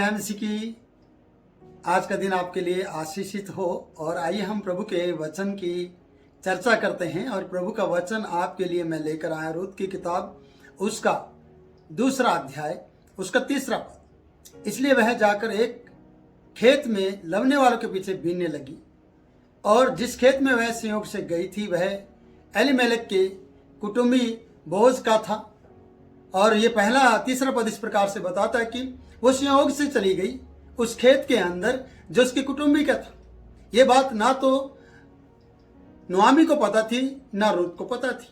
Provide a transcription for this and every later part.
जय मसीह की। आज का दिन आपके लिए आशीषित हो। और आइए हम प्रभु के वचन की चर्चा करते हैं। और प्रभु का वचन आपके लिए मैं लेकर आया रूत की किताब, उसका 2 अध्याय, उसका 3 पद। इसलिए वह जाकर एक खेत में लवने वालों के पीछे बीनने लगी। और जिस खेत में वह संयोग से गई थी वह एलीमेलेक के कुटुंबी बोअज का था। और ये पहला 3 पद इस प्रकार से बताता है कि वो संयोग से चली गई उस खेत के अंदर जो उसके कुटुंबी का था। ये बात ना तो नुआमी को पता थी ना रूत को पता थी।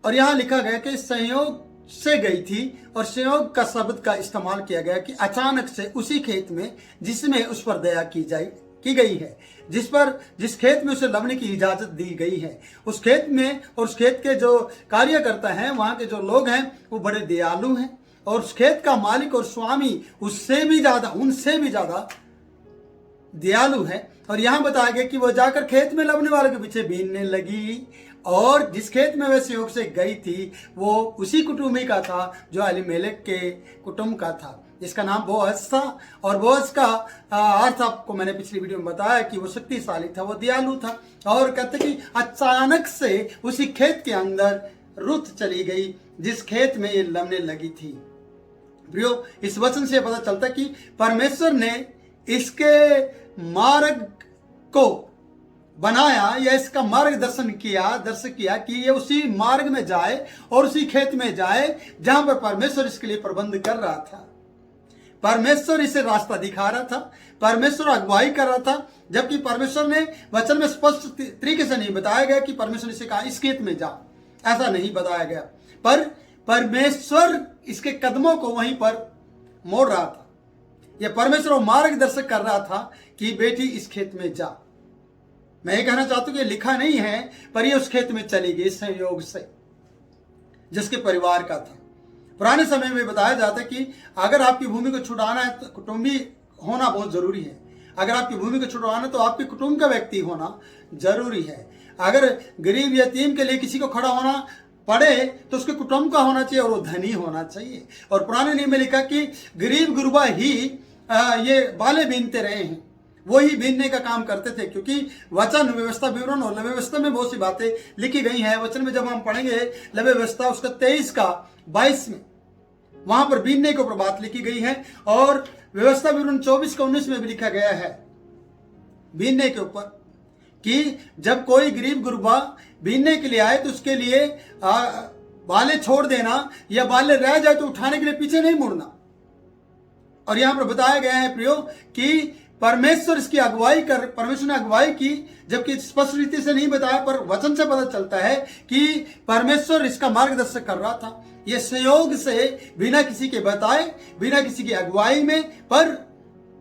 और यहाँ लिखा गया कि संयोग से गई थी, और संयोग का शब्द का इस्तेमाल किया गया कि अचानक से उसी खेत में जिसमें उस पर दया की गई है, जिस खेत में उसे लवने की इजाजत दी गई है, उस खेत में और उस खेत के जो कार्यकर्ता हैं, वहां के जो लोग हैं, वो बड़े दयालु हैं। और उस खेत का मालिक और स्वामी उनसे भी ज्यादा दयालु है। और यहां बताया गया कि वो जाकर खेत में लवने वालों के पीछे बीनने लगी। और जिस खेत में वह संयोग से गई थी वो उसी कुटुंबी का था जो एलीमेलेक के कुटुंब का था, जिसका नाम बोअज था। और बोअज का अर्थ आपको मैंने पिछली वीडियो में बताया कि वो शक्तिशाली था, वो दयालु था। और कहते कि अचानक से उसी खेत के अंदर रूत चली गई जिस खेत में ये लवने लगी थी। प्रियो, इस वचन से पता चलता कि परमेश्वर ने इसके मार्ग को बनाया या इसका मार्गदर्शन किया कि ये उसी मार्ग में जाए और उसी खेत में जाए जहां पर परमेश्वर इसके लिए प्रबंध कर रहा था। परमेश्वर इसे रास्ता दिखा रहा था, परमेश्वर अगुवाई कर रहा था। जबकि परमेश्वर ने वचन में स्पष्ट तरीके से नहीं बताया गया कि परमेश्वर इसे कहा इस खेत में जा, ऐसा नहीं बताया गया। पर परमेश्वर इसके कदमों को वहीं पर मोड़ रहा था। यह परमेश्वर मार्गदर्शक कर रहा था कि बेटी इस खेत में जा। मैं ये कहना चाहता हूं कि लिखा नहीं है, पर ये उस खेत में चली गई संयोग से, जिसके परिवार का था। पुराने समय में बताया जाता है कि अगर आपकी भूमि को छुड़ाना है तो कुटुंबी होना बहुत जरूरी है। अगर आपकी भूमि को छुड़वाना है तो आपके कुटुंब का व्यक्ति होना जरूरी है। अगर गरीब यतीम के लिए किसी को खड़ा होना पड़े तो उसके कुटुंब का होना चाहिए और वो धनी होना चाहिए। और पुराने नियम में लिखा कि गरीब गुरबा ही ये बाले बीनते रहे हैं, वो ही बीनने का काम करते थे। क्योंकि वचन व्यवस्था विवरण और लवे व्यवस्था में बहुत सी बातें लिखी गई हैं। वचन में जब हम पढ़ेंगे लवे व्यवस्था उसका 23 का 22 में, वहां पर बीनने के ऊपर बात लिखी गई है। और व्यवस्था विवरण 24 का 19 में भी लिखा गया है बीनने के ऊपर कि जब कोई गरीब गुरबा बीनने के लिए आए तो उसके लिए बाले छोड़ देना या बाले रह जाए तो उठाने के लिए पीछे नहीं मुड़ना। और यहां पर बताया गया है प्रियो कि परमेश्वर ने अगुवाई की, जबकि स्पष्ट रीति से नहीं बताया, पर वचन से पता चलता है कि परमेश्वर इसका मार्गदर्शन कर रहा था। यह संयोग से बिना किसी के बताए, बिना किसी की अगुवाई में, पर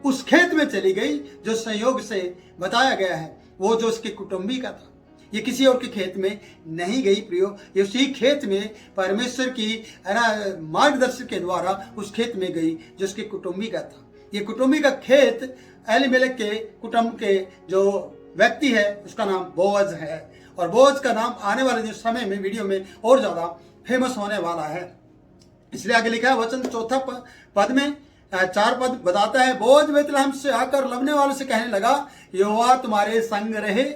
उस खेत में चली गई जो संयोग से बताया गया है, वो जो उसके कुटुंबी का था। ये किसी और के खेत में नहीं गई प्रियो, ये उसी खेत में परमेश्वर की मार्गदर्शन के द्वारा उस खेत में गई जो उसके कुटुंबी का था। ये कुटुंबी का खेत एलीमेलेक के कुटुंब के जो व्यक्ति है उसका नाम बोअज है। और बोअज का नाम आने वाले समय में वीडियो में और ज्यादा फेमस होने वाला है। इसलिए आगे लिखा है वचन 4 पद में 4 पद बताता है, बोअज बेतलहम से आकर लवने वालों से कहने लगा, यहोवा तुम्हारे संग रहे।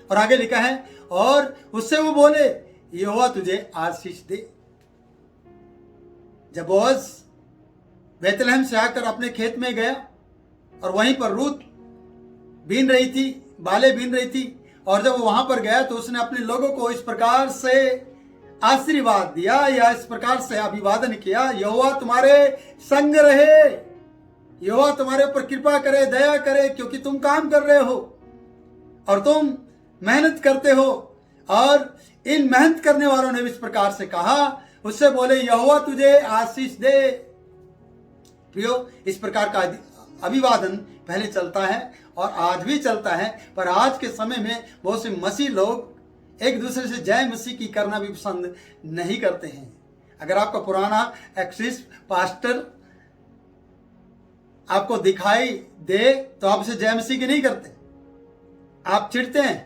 और आगे लिखा है, और उससे वो बोले, यहोवा तुझे आशीष दे। जब बोअज बेतलहम से आकर अपने खेत में गया और वहीं पर रूत बीन रही थी, बाले बीन रही थी, और जब वो वहां पर गया तो उसने अपने लोगों को इस प्रकार से आशीर्वाद दिया या इस प्रकार से अभिवादन किया, यहोवा तुम्हारे संग रहे, यहोवा तुम्हारे ऊपर कृपा करे, दया करे, क्योंकि तुम काम कर रहे हो और तुम मेहनत करते हो। और इन मेहनत करने वालों ने भी इस प्रकार से कहा, उससे बोले, यहोवा तुझे आशीष दे। प्रियो, इस प्रकार का अभिवादन पहले चलता है और आज भी चलता है। पर आज के समय में बहुत से मसीह लोग एक दूसरे से जय मसीह की करना भी पसंद नहीं करते हैं। अगर आपका पुराना एक्सिस पास्टर आपको दिखाई दे तो आप उसे जय मसीह की नहीं करते, आप चिढ़ते हैं।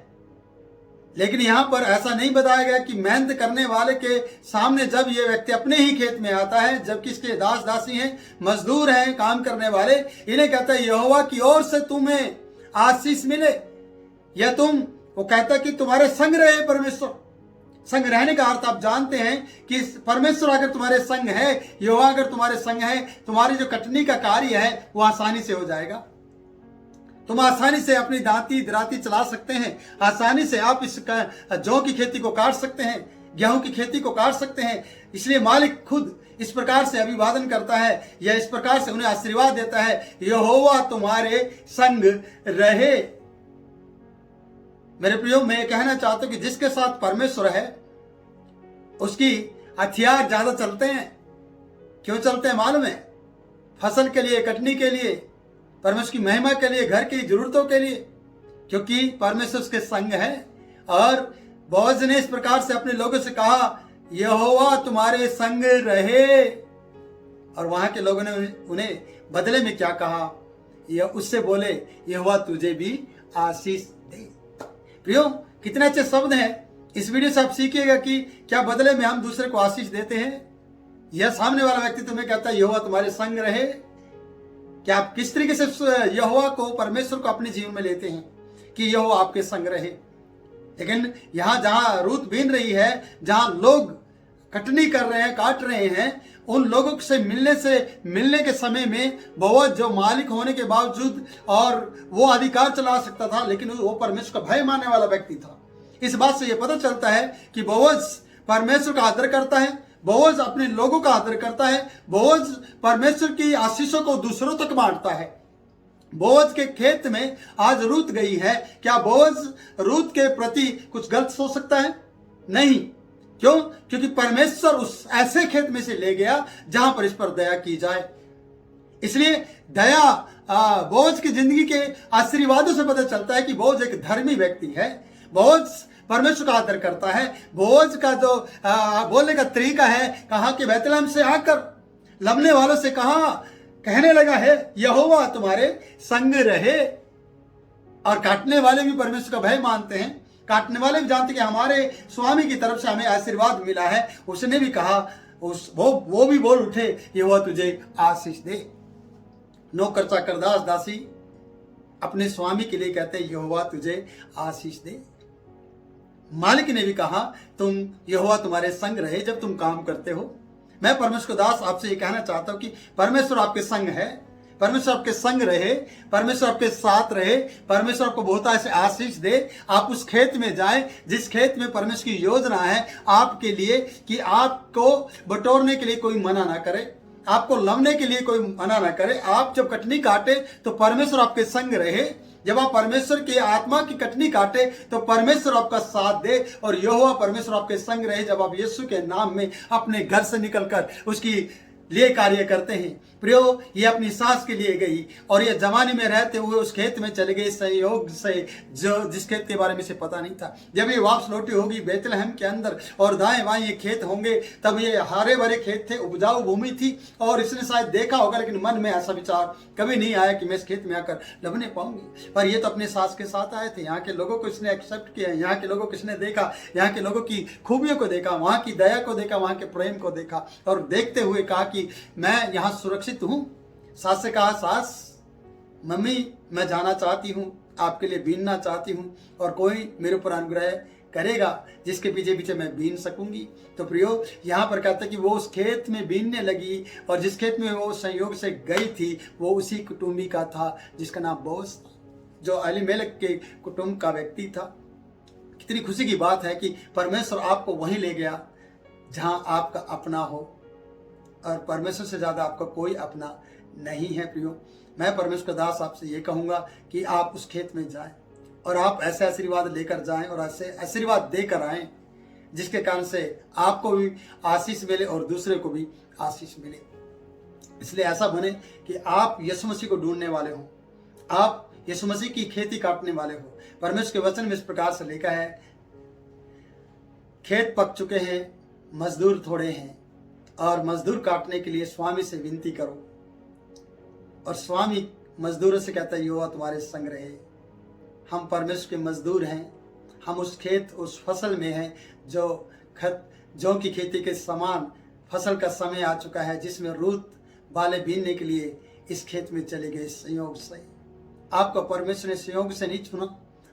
लेकिन यहाँ पर ऐसा नहीं बताया गया कि मेहनत करने वाले के सामने जब ये व्यक्ति अपने ही खेत में आता है, जबकि इसके दास दासी हैं, मजदूर हैं, काम करने वाले, इन्हें कहता है यहोवा की ओर से तुम्हें आशीष मिले, या वो कहता है कि तुम्हारे संग रहे परमेश्वर। संग रहने का अर्थ आप जानते हैं कि परमेश्वर अगर तुम्हारे संग है, यहोवा अगर तुम्हारे संग है, तुम्हारी जो कटनी का कार्य है वो आसानी से हो जाएगा। तुम आसानी से अपनी दांती दराती चला सकते हैं, आसानी से आप इस जौ की खेती को काट सकते हैं, गेहूं की खेती को काट सकते हैं। इसलिए मालिक खुद इस प्रकार से अभिवादन करता है, या इस प्रकार से उन्हें आशीर्वाद देता है, यहोवा तुम्हारे संग रहे। मेरे प्रियो, मैं कहना चाहता हूं कि जिसके साथ परमेश्वर है उसकी हथियार ज्यादा चलते हैं। क्यों चलते हैं मालूम है? फसल के लिए, कटनी के लिए, परमेश्वर की महिमा के लिए, घर की जरूरतों के लिए, क्योंकि परमेश्वर उसके संग है। और बोअज ने इस प्रकार से अपने लोगों से कहा, यहोवा तुम्हारे संग रहे। और वहां के लोगों ने उन्हें बदले में क्या कहा? यह उससे बोले, यहोवा तुझे भी आशीष दे। प्रियो, कितने अच्छे शब्द हैं। इस वीडियो से आप सीखिएगा कि क्या बदले में हम दूसरे को आशीष देते हैं, यह सामने वाला व्यक्ति तुम्हें कहता है यहोवा तुम्हारे संग रहे। क्या आप किस तरीके से यहोवा को, परमेश्वर को अपने जीवन में लेते हैं कि यहोवा आपके संग रहे? लेकिन यहां जहां रूत बीन रही है, जहां लोग कटनी कर रहे हैं, काट रहे हैं, उन लोगों से मिलने के समय में बोअज जो मालिक होने के बावजूद और वो अधिकार चला सकता था, लेकिन वो परमेश्वर का भय मानने वाला व्यक्ति था। इस बात से ये पता चलता है कि बोअज परमेश्वर का आदर करता है, बोअज अपने लोगों का आदर करता है, बोअज परमेश्वर की आशीषों को दूसरों तक बांटता है। बोअज के खेत में आज रूत गई है, क्या बोअज रूत के प्रति कुछ गलत सोच सकता है? नहीं। क्यों? क्योंकि परमेश्वर उस ऐसे खेत में से ले गया जहां पर इस पर दया की जाए। इसलिए दया बोअज की जिंदगी के आशीर्वादों से पता चलता है कि बोअज एक धर्मी व्यक्ति है। बोअज परमेश्वर का आदर करता है। बोअज का जो बोलने का तरीका है, कहा कि बैतलहम से आकर लबने वालों से कहा, कहने लगा है यहोवा तुम्हारे संग रहे। और काटने वाले भी परमेश्वर का भय मानते हैं, काटने वाले भी जानते कि हमारे स्वामी की तरफ से हमें आशीर्वाद मिला है। उसने भी कहा, वो भी बोल उठे, यहोवा तुझे आशीष दे। नौकर चाकर दास दासी अपने स्वामी के लिए कहते यहोवा तुझे आशीष दे। मालिक ने भी कहा, तुम यहोवा तुम्हारे संग रहे जब तुम काम करते हो। मैं परमेश्वर दास आपसे ये कहना चाहता हूं कि परमेश्वर आपके संग है, परमेश्वर आपके संग रहे, परमेश्वर आपके साथ रहे, परमेश्वर आपको बहुत ऐसे आशीष दे। आप उस खेत में जाएं जिस खेत में परमेश्वर की योजना है आपके लिए, कि आपको बटोरने के लिए कोई मना ना करे, आपको लवने के लिए कोई मना ना करे। आप जब कटनी काटे तो परमेश्वर आपके संग रहे। जब आप परमेश्वर के आत्मा की कटनी काटे तो परमेश्वर आपका साथ दे, और यहोवा परमेश्वर आपके संग रहे जब आप यीशु के नाम में अपने घर से निकलकर उसकी लिए कार्य करते हैं। प्रियो, ये अपनी सास के लिए गई और ये जमाने में रहते हुए उस खेत में चले गए संयोग से, जो जिस खेत के बारे में से पता नहीं था। जब ये वापस लौटी होगी बैतलहम के अंदर और दाएं बाएं ये खेत होंगे, तब ये हरे भरे खेत थे, उपजाऊ भूमि थी, और इसने शायद देखा होगा, लेकिन मन में ऐसा विचार कभी नहीं आया कि मैं इस खेत में आकर लबने पाऊंगी। पर ये तो अपने सास के साथ आए थे। यहाँ के लोगों को इसने एक्सेप्ट किया, यहाँ के लोगों को इसने देखा, यहाँ के लोगों की खूबियों को देखा, वहां की दया को देखा, वहां के प्रेम को देखा, और देखते हुए कहा कि मैं यहाँ सुरक्षित हूं। सास से कहा, सास मम्मी मैं जाना चाहती हूँ, आपके लिए बीनना चाहती हूँ, और कोई मेरे ऊपर अनुग्रह करेगा जिसके पीछे पीछे मैं बीन सकूंगी। तो प्रियो, यहाँ पर कहता है कि वो उस खेत में बीनने लगी, और जिस खेत में वो संयोग से गई थी वो उसी कुटुंबी का था जिसका नाम बोअज, जो एलीमेलेक के कुटुंब का व्यक्ति था। कितनी खुशी की बात है कि परमेश्वर आपको वहीं ले गया जहां आपका अपना हो, और परमेश्वर से ज्यादा आपका कोई अपना नहीं है। प्रियो, मैं परमेश्वर का दास आपसे ये कहूंगा कि आप उस खेत में जाएं और आप ऐसे आशीर्वाद लेकर जाएं और ऐसे आशीर्वाद देकर आएं जिसके कारण से आपको भी आशीष मिले और दूसरे को भी आशीष मिले। इसलिए ऐसा बने कि आप यीशु मसीह को ढूंढने वाले हो, आप यीशु मसीह की खेती काटने वाले हो। परमेश्वर के वचन में इस प्रकार से लिखा है, खेत पक चुके हैं, मजदूर थोड़े हैं, और मजदूर काटने के लिए स्वामी से विनती करो। और स्वामी मजदूरों से कहता है, यहोवा तुम्हारे संग रहे। हम परमेश्वर के मजदूर हैं, हम उस खेत, उस फसल में हैं जो जौ की खेती के समान फसल का समय आ चुका है, जिसमें रूत बाले बीनने के लिए इस खेत में चले गए संयोग से। आपको परमेश्वर ने संयोग से नहीं चुना,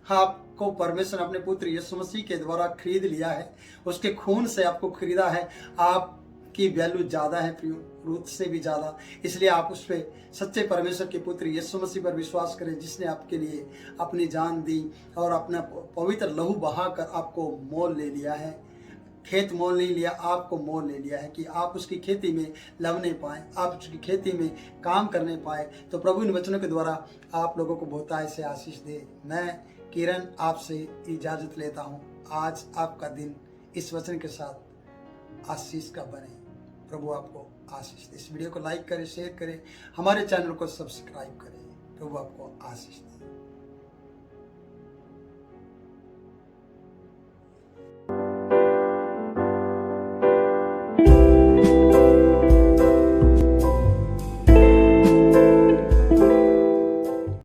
आपको परमेश्वर ने अपने पुत्र यीशु मसीह के द्वारा खरीद लिया है, उसके खून से आपको खरीदा है। आपकी वैल्यू ज़्यादा है प्रियो, रूत से भी ज़्यादा। इसलिए आप उस पर सच्चे परमेश्वर के पुत्र यीशु मसीह पर विश्वास करें, जिसने आपके लिए अपनी जान दी और अपना पवित्र लहू बहाकर आपको मोल ले लिया है। खेत मोल नहीं लिया, आपको मोल ले लिया है कि आप उसकी खेती में लवने पाएँ, आप उसकी खेती में काम करने पाए। तो प्रभु इन वचनों के द्वारा आप लोगों को बहुतायत से आशीष दे। मैं किरण आपसे इजाज़त लेता हूँ। आज आपका दिन इस वचन के साथ आशीष का बने। प्रभु आपको आशीष दे। इस वीडियो को लाइक करें, शेयर करें, हमारे चैनल को सब्सक्राइब करें। प्रभु आपको आशीष दे।